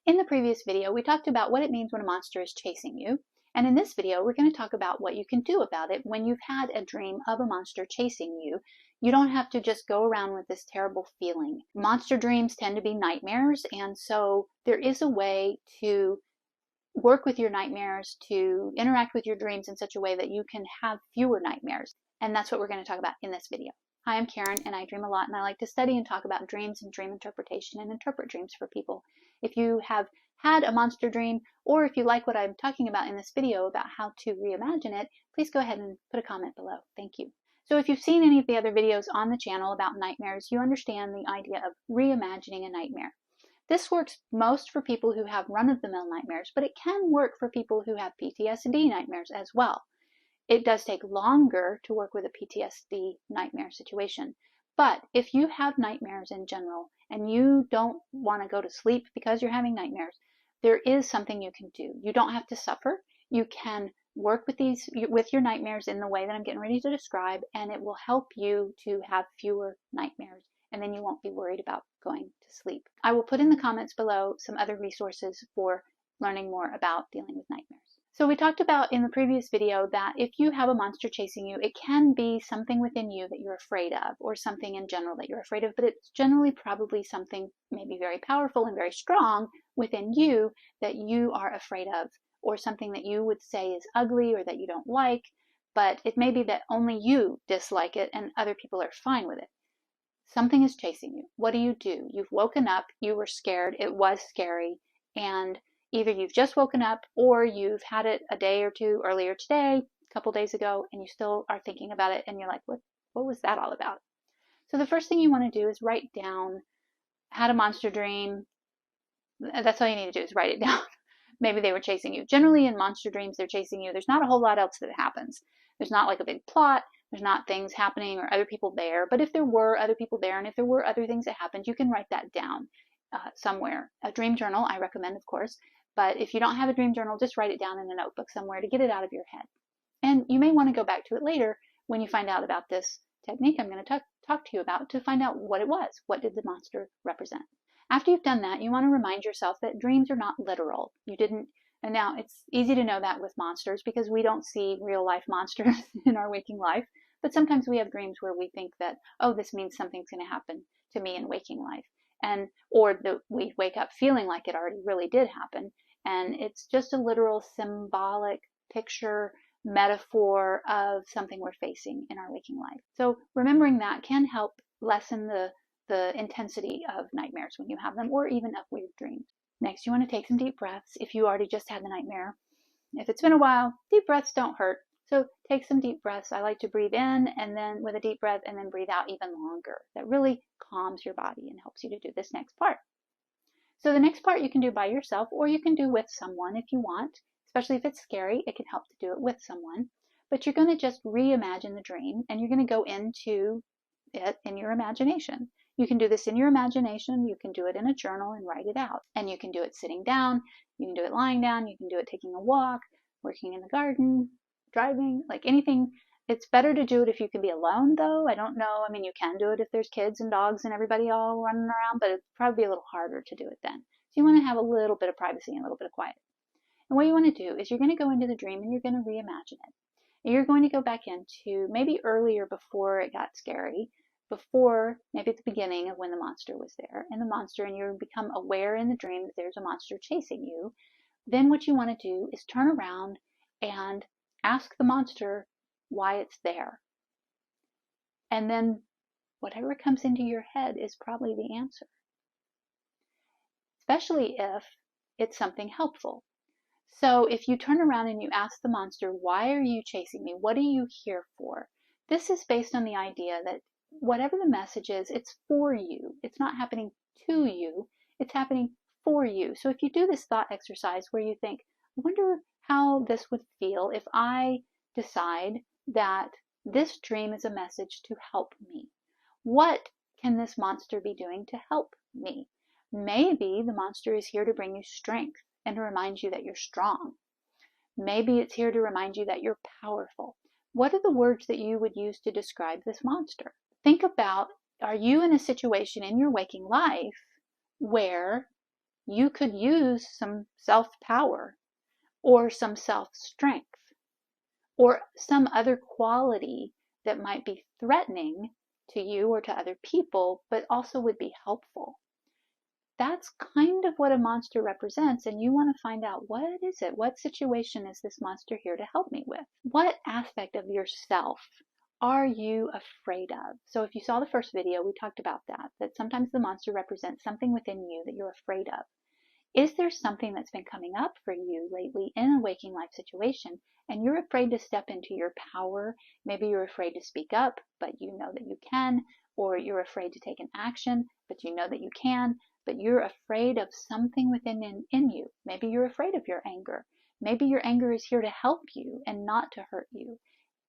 In the previous video, we talked about what it means when a monster is chasing you. And in this video, we're going to talk about what you can do about it when you've had a dream of a monster chasing you. You don't have to just go around with this terrible feeling. Monster dreams tend to be nightmares, and so there is a way to work with your nightmares, to interact with your dreams in such a way that you can have fewer nightmares. And that's what we're going to talk about in this video. Hi, I'm Karen, and I dream a lot, and I like to study and talk about dreams and dream interpretation and interpret dreams for people. If you have had a monster dream, or if you like what I'm talking about in this video about how to reimagine it, please go ahead and put a comment below. Thank you. So if you've seen any of the other videos on the channel about nightmares, you understand the idea of reimagining a nightmare. This works most for people who have run-of-the-mill nightmares, but it can work for people who have PTSD nightmares as well. It does take longer to work with a PTSD nightmare situation. But if you have nightmares in general and you don't want to go to sleep because you're having nightmares, there is something you can do. You don't have to suffer. You can work with your nightmares in the way that I'm getting ready to describe, and it will help you to have fewer nightmares, and then you won't be worried about going to sleep. I will put in the comments below some other resources for learning more about dealing with nightmares. So we talked about in the previous video that if you have a monster chasing you, it can be something within you that you're afraid of, or something in general that you're afraid of, but it's generally probably something maybe very powerful and very strong within you that you are afraid of, or something that you would say is ugly or that you don't like, but it may be that only you dislike it and other people are fine with it. Something is chasing you. What do? You've woken up, you were scared, it was scary, and either you've just woken up or you've had it a day or two earlier today, a couple days ago, and you still are thinking about it and you're like, what was that all about? So the first thing you want to do is write down, had a monster dream. That's all you need to do is write it down. Maybe they were chasing you. Generally in monster dreams, they're chasing you. There's not a whole lot else that happens. There's not like a big plot. There's not things happening or other people there. But if there were other people there and if there were other things that happened, you can write that down somewhere. A dream journal, I recommend, of course. But if you don't have a dream journal, just write it down in a notebook somewhere to get it out of your head. And you may want to go back to it later when you find out about this technique I'm going to talk to you about to find out what it was. What did the monster represent? After you've done that, you want to remind yourself that dreams are not literal. And now it's easy to know that with monsters because we don't see real life monsters in our waking life. But sometimes we have dreams where we think that, oh, this means something's going to happen to me in waking life. Or we wake up feeling like it already really did happen. And it's just a literal symbolic picture, metaphor of something we're facing in our waking life. So remembering that can help lessen the intensity of nightmares when you have them, or even of weird dreams. Next, you want to take some deep breaths if you already just had the nightmare. If it's been a while, deep breaths don't hurt. So take some deep breaths. I like to breathe in and then with a deep breath and then breathe out even longer. That really calms your body and helps you to do this next part. So the next part you can do by yourself, or you can do with someone if you want, especially if it's scary. It can help to do it with someone. But you're going to just reimagine the dream and you're going to go into it in your imagination. You can do this in your imagination. You can do it in a journal and write it out. And you can do it sitting down. You can do it lying down. You can do it taking a walk, working in the garden, driving, like anything. It's better to do it if you can be alone, though. I don't know. I mean, you can do it if there's kids and dogs and everybody all running around, but it'd probably be a little harder to do it then. So you want to have a little bit of privacy and a little bit of quiet. And what you want to do is you're going to go into the dream and you're going to reimagine it. And you're going to go back into maybe earlier before it got scary, before maybe at the beginning of when the monster was there, and you become aware in the dream that there's a monster chasing you. Then what you want to do is turn around and ask the monster why it's there. And then whatever comes into your head is probably the answer, especially if it's something helpful. So if you turn around and you ask the monster, why are you chasing me? What are you here for? This is based on the idea that whatever the message is, it's for you. It's not happening to you. It's happening for you. So if you do this thought exercise where you think, I wonder how this would feel if I decide that this dream is a message to help me. What can this monster be doing to help me? Maybe the monster is here to bring you strength and to remind you that you're strong. Maybe it's here to remind you that you're powerful. What are the words that you would use to describe this monster? Think about, are you in a situation in your waking life where you could use some self-power or some self-strength or some other quality that might be threatening to you or to other people, but also would be helpful. That's kind of what a monster represents, and you want to find out, what is it? What situation is this monster here to help me with? What aspect of yourself are you afraid of? So if you saw the first video, we talked about that sometimes the monster represents something within you that you're afraid of. Is there something that's been coming up for you lately in a waking life situation, and you're afraid to step into your power? Maybe you're afraid to speak up, but you know that you can, or you're afraid to take an action, but you know that you can, but you're afraid of something within in you. Maybe you're afraid of your anger. Maybe your anger is here to help you and not to hurt you.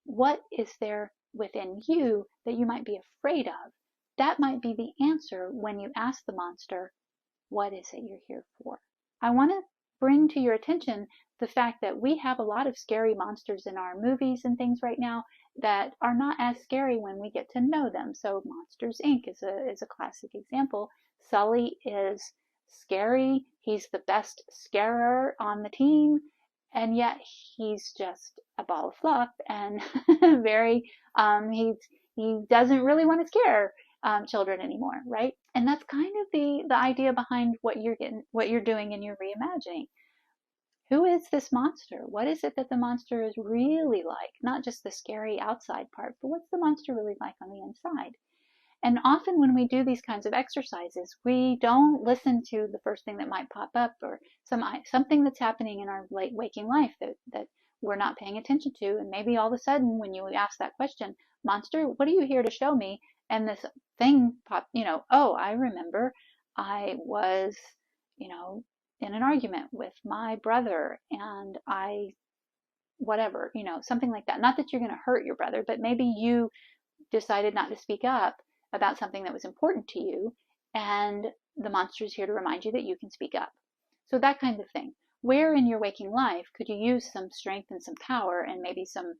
What is there within you that you might be afraid of? That might be the answer when you ask the monster, what is it you're here for? I want to bring to your attention the fact that we have a lot of scary monsters in our movies and things right now that are not as scary when we get to know them. So Monsters, Inc. is a classic example. Sully is scary. He's the best scarer on the team, and yet he's just a ball of fluff and very, he doesn't really want to scare children anymore, right? And that's kind of the idea behind what you're doing in your reimagining. Who is this monster? What is it that the monster is really like? Not just the scary outside part, but what's the monster really like on the inside? And often when we do these kinds of exercises, we don't listen to the first thing that might pop up, or something that's happening in our late waking life that we're not paying attention to. And maybe all of a sudden when you ask that question, monster, what are you here to show me? And this thing pop, oh, I remember I was, in an argument with my brother, and whatever, something like that. Not that you're going to hurt your brother, but maybe you decided not to speak up about something that was important to you, and the monster is here to remind you that you can speak up. So that kind of thing. Where in your waking life could you use some strength and some power and maybe some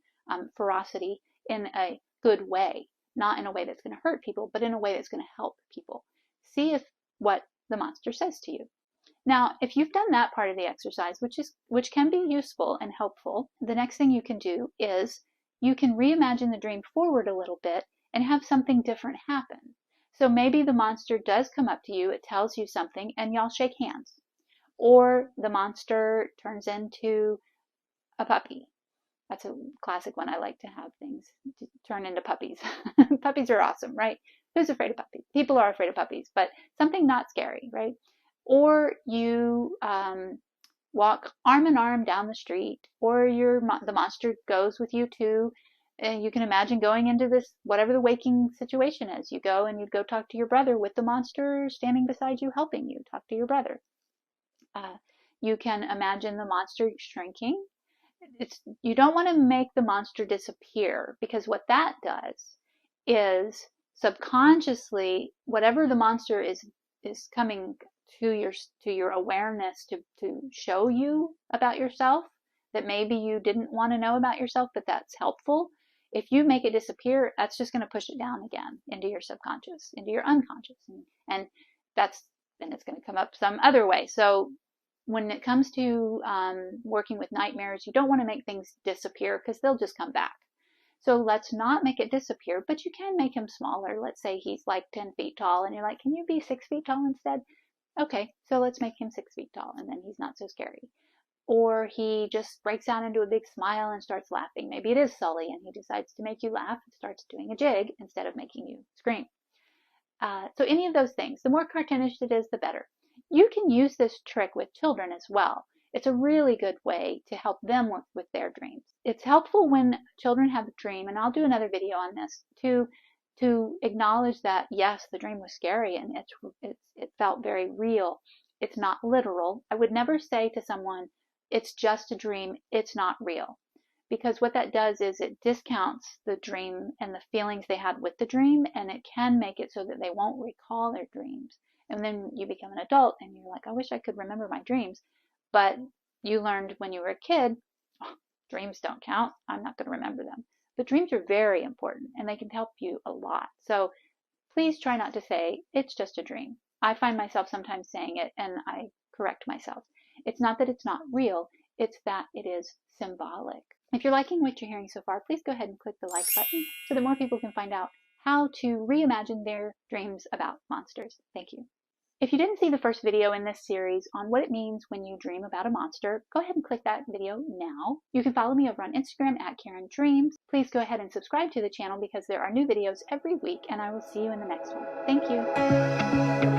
ferocity in a good way? Not in a way that's going to hurt people, but in a way that's going to help people. See what the monster says to you. Now, if you've done that part of the exercise, which can be useful and helpful, the next thing you can do is you can reimagine the dream forward a little bit and have something different happen. So maybe the monster does come up to you, it tells you something, and y'all shake hands. Or the monster turns into a puppy. That's a classic one. I like to have things turn into puppies. Puppies are awesome, right? Who's afraid of puppies? People are afraid of puppies, but something not scary, right? Or you walk arm in arm down the street, or the monster goes with you too. And you can imagine going into this, whatever the waking situation is. You go and you go talk to your brother with the monster standing beside you, helping you talk to your brother. You can imagine the monster shrinking. You don't want to make the monster disappear, because what that does is subconsciously, whatever the monster is coming to your awareness to show you about yourself that maybe you didn't want to know about yourself, but that's helpful. If you make it disappear, that's just going to push it down again into your subconscious, into your unconscious, and then it's going to come up some other way. So when it comes to working with nightmares, you don't want to make things disappear, because they'll just come back. So let's not make it disappear, but you can make him smaller. Let's say he's like 10 feet tall, and you're like, can you be 6 feet tall instead? Okay, so let's make him 6 feet tall, and then he's not so scary. Or he just breaks out into a big smile and starts laughing. Maybe it is Sully, and he decides to make you laugh and starts doing a jig instead of making you scream. So any of those things, the more cartoonish it is, the better. You can use this trick with children as well. It's a really good way to help them work with their dreams. It's helpful when children have a dream, and I'll do another video on this, to acknowledge that, yes, the dream was scary and it felt very real. It's not literal. I would never say to someone, it's just a dream, it's not real. Because what that does is it discounts the dream and the feelings they had with the dream, and it can make it so that they won't recall their dreams. And then you become an adult and you're like, I wish I could remember my dreams. But you learned when you were a kid, oh, dreams don't count, I'm not going to remember them. But dreams are very important, and they can help you a lot. So please try not to say, it's just a dream. I find myself sometimes saying it, and I correct myself. It's not that it's not real, it's that it is symbolic. If you're liking what you're hearing so far, please go ahead and click the like button so that more people can find out how to reimagine their dreams about monsters. Thank you. If you didn't see the first video in this series on what it means when you dream about a monster, go ahead and click that video now. You can follow me over on Instagram at Caryndreams. Please go ahead and subscribe to the channel because there are new videos every week, and I will see you in the next one. Thank you.